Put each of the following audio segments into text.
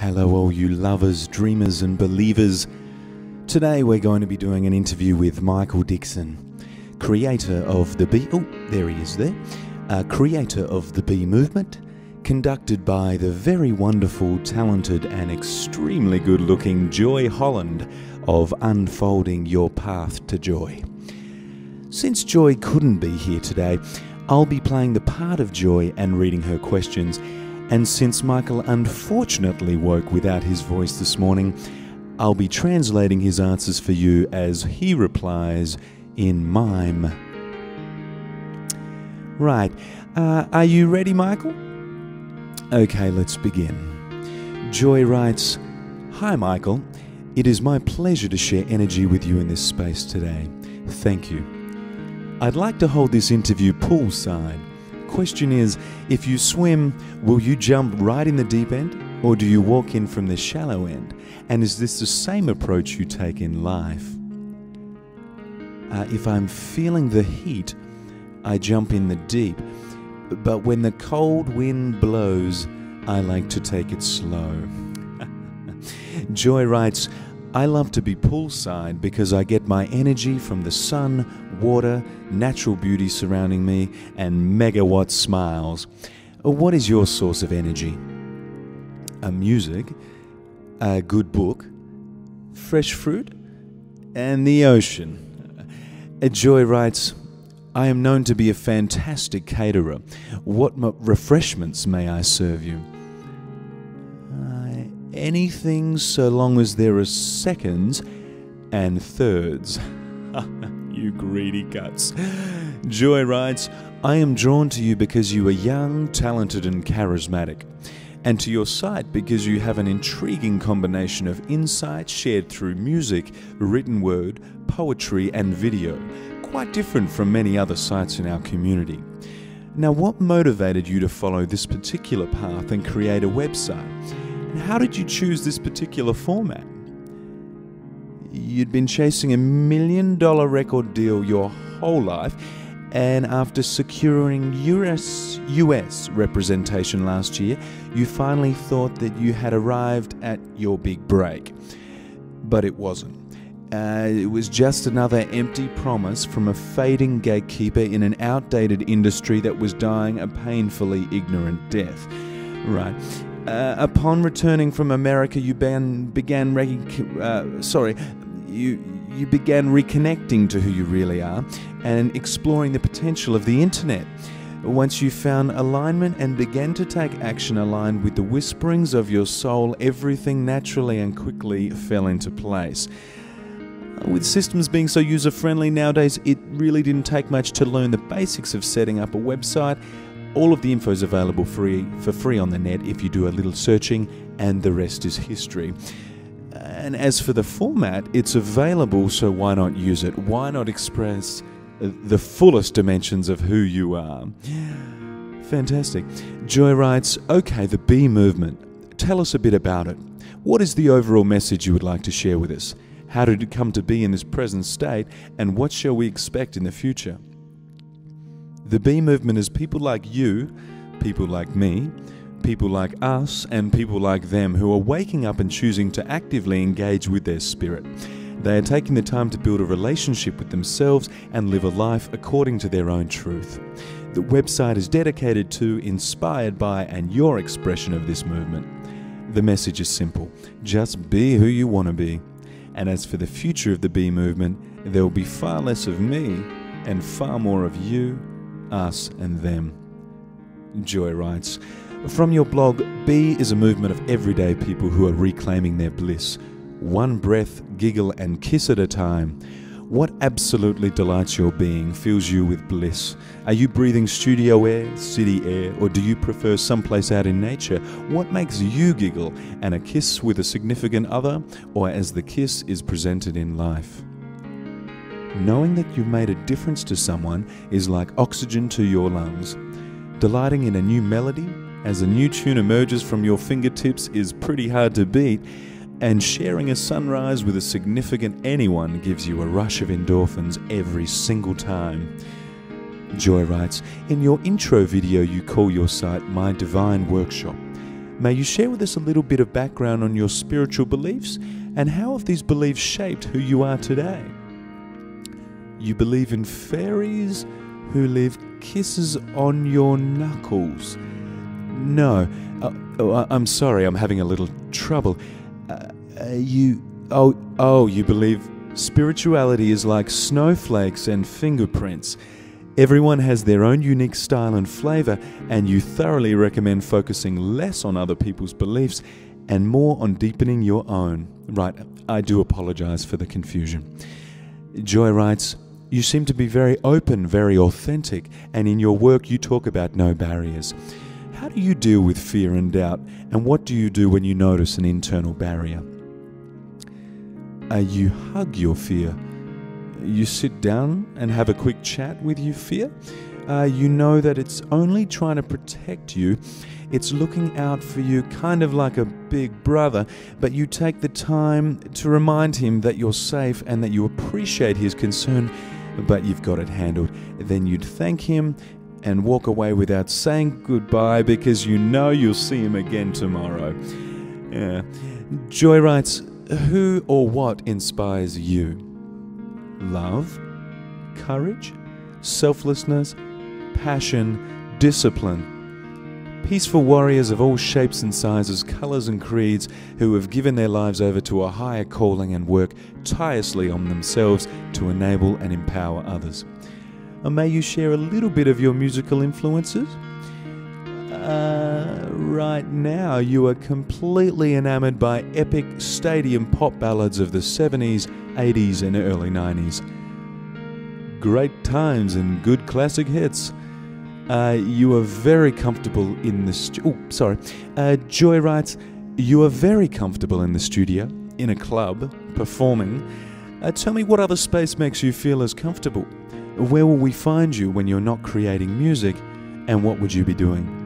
Hello all you lovers, dreamers and believers. Today we're going to be doing an interview with Mykel Dixon, creator of the Bee... Oh, there he is there. Creator of the Bee movement, conducted by the very wonderful, talented and extremely good-looking Joy Holland of Unfolding Your Path to Joy. Since Joy couldn't be here today, I'll be playing the part of Joy and reading her questions. And since Mykel unfortunately woke without his voice this morning, I'll be translating his answers for you as he replies in mime. Right, are you ready, Mykel? Okay, let's begin. Joy writes, "Hi Mykel, it is my pleasure to share energy with you in this space today. Thank you. I'd like to hold this interview poolside. Question is, if you swim, will you jump right in the deep end, or do you walk in from the shallow end? And is this the same approach you take in life? If I'm feeling the heat, I jump in the deep, but when the cold wind blows, I like to take it slow." Joy writes, "I love to be poolside because I get my energy from the sun, water, natural beauty surrounding me, and megawatt smiles. What is your source of energy? A music, a good book, fresh fruit, and the ocean." Joy writes, "I am known to be a fantastic caterer. What refreshments may I serve you?" Anything so long as there are seconds and thirds. You greedy guts. Joy writes, "I am drawn to you because you are young, talented and charismatic, and to your site because you have an intriguing combination of insight shared through music, written word, poetry and video, quite different from many other sites in our community. Now, what motivated you to follow this particular path and create a website? And how did you choose this particular format? You'd been chasing $1 million record deal your whole life, and after securing US representation last year, you finally thought that you had arrived at your big break. But it wasn't. It was just another empty promise from a fading gatekeeper in an outdated industry that was dying a painfully ignorant death. Right. Upon returning from America, you began reconnecting to who you really are and exploring the potential of the internet. Once you found alignment and began to take action aligned with the whisperings of your soul, everything naturally and quickly fell into place. With systems being so user-friendly nowadays, it really didn't take much to learn the basics of setting up a website. All of the info is available for free on the net if you do a little searching, and the rest is history. And as for the format, it's available, so why not use it? Why not express the fullest dimensions of who you are?" Fantastic. Joy writes, "Okay, the Bee movement. Tell us a bit about it. What is the overall message you would like to share with us? How did it come to be in this present state, and what shall we expect in the future?" The Bee movement is people like you, people like me, people like us, and people like them who are waking up and choosing to actively engage with their spirit. They are taking the time to build a relationship with themselves and live a life according to their own truth. The website is dedicated to, inspired by, and your expression of this movement. The message is simple. Just be who you want to be. And as for the future of the Bee movement, there will be far less of me and far more of you, us and them." Joy writes, "From your blog, Bee is a movement of everyday people who are reclaiming their bliss, one breath, giggle and kiss at a time. What absolutely delights your being, fills you with bliss? Are you breathing studio air, city air, or do you prefer someplace out in nature? What makes you giggle, and a kiss with a significant other, or as the kiss is presented in life? Knowing that you've made a difference to someone is like oxygen to your lungs. Delighting in a new melody as a new tune emerges from your fingertips is pretty hard to beat, and sharing a sunrise with a significant anyone gives you a rush of endorphins every single time." Joy writes, "In your intro video you call your site My Divine Workshop. May you share with us a little bit of background on your spiritual beliefs and how have these beliefs shaped who you are today? You believe in fairies who leave kisses on your knuckles. No, I'm sorry, I'm having a little trouble. You believe spirituality is like snowflakes and fingerprints. Everyone has their own unique style and flavor, and you thoroughly recommend focusing less on other people's beliefs and more on deepening your own. Right, I do apologize for the confusion. Joy writes, you seem to be very open, very authentic, and in your work you talk about no barriers. How do you deal with fear and doubt, and what do you do when you notice an internal barrier? You hug your fear. You sit down and have a quick chat with your fear. You know that it's only trying to protect you. It's looking out for you kind of like a big brother, but you take the time to remind him that you're safe and that you appreciate his concern, but you've got it handled. Then you'd thank him and walk away without saying goodbye because you know you'll see him again tomorrow. Yeah. Joy writes, who or what inspires you? Love, courage, selflessness, passion, discipline. Peaceful warriors of all shapes and sizes, colours and creeds who have given their lives over to a higher calling and work tirelessly on themselves to enable and empower others. And may you share a little bit of your musical influences? Right now you are completely enamored by epic stadium pop ballads of the 70s, 80s and early 90s. Great times and good classic hits. You are very comfortable in the Joy writes, you are very comfortable in the studio, in a club, performing. Tell me what other space makes you feel as comfortable? Where will we find you when you're not creating music, and what would you be doing?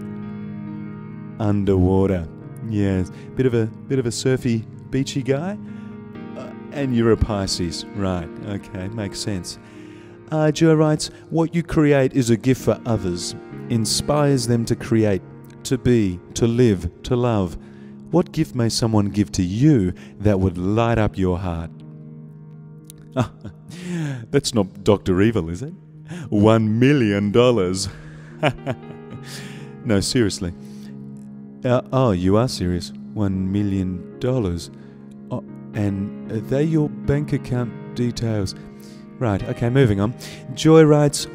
Underwater. Yes, bit of a surfy, beachy guy. And you're a Pisces, right? Okay, makes sense. Joe writes, what you create is a gift for others, inspires them to create, to be, to live, to love. What gift may someone give to you that would light up your heart? That's not Dr. Evil, is it? $1 million. No, seriously. You are serious. $1 million. And are they your bank account details? Right, okay, moving on. Joy writes,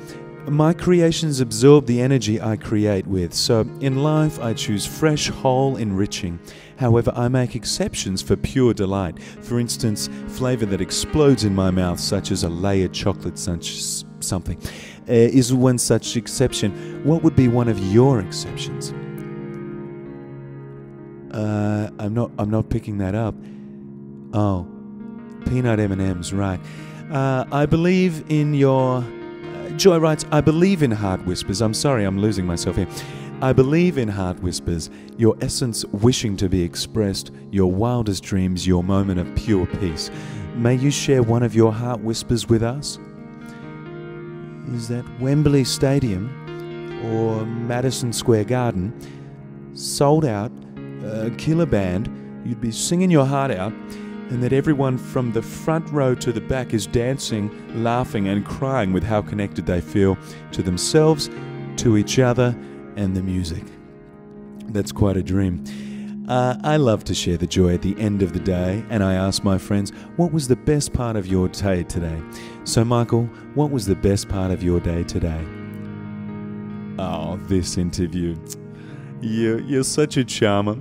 my creations absorb the energy I create with, so in life I choose fresh, whole, enriching. However, I make exceptions for pure delight. For instance, flavor that explodes in my mouth, such as a layered chocolate something, is one such exception. What would be one of your exceptions? I'm not picking that up. Oh, peanut M&Ms, right. I believe in your... Joy writes, I believe in heart whispers. I'm sorry, I'm losing myself here. I believe in heart whispers, your essence wishing to be expressed, your wildest dreams, your moment of pure peace. May you share one of your heart whispers with us? Is that Wembley Stadium or Madison Square Garden, sold out, killer band, you'd be singing your heart out, and that everyone from the front row to the back is dancing, laughing and crying with how connected they feel to themselves, to each other and the music. That's quite a dream. I love to share the joy at the end of the day, and I ask my friends, what was the best part of your day today? So Mykel, what was the best part of your day today? Oh, this interview. You're such a charmer.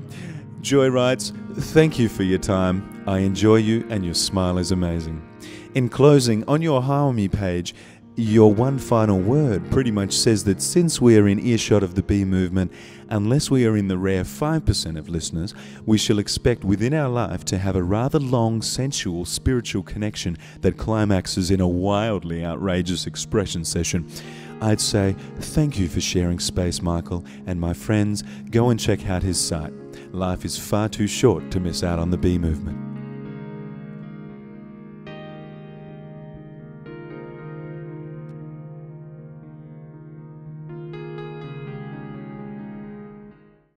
Joy writes, thank you for your time. I enjoy you and your smile is amazing. In closing, on your How Me page, your one final word pretty much says that since we are in earshot of the bee movement, unless we are in the rare 5% of listeners, we shall expect within our life to have a rather long, sensual, spiritual connection that climaxes in a wildly outrageous expression session. I'd say thank you for sharing space, Mykel, and my friends, go and check out his site. Life is far too short to miss out on the bee movement.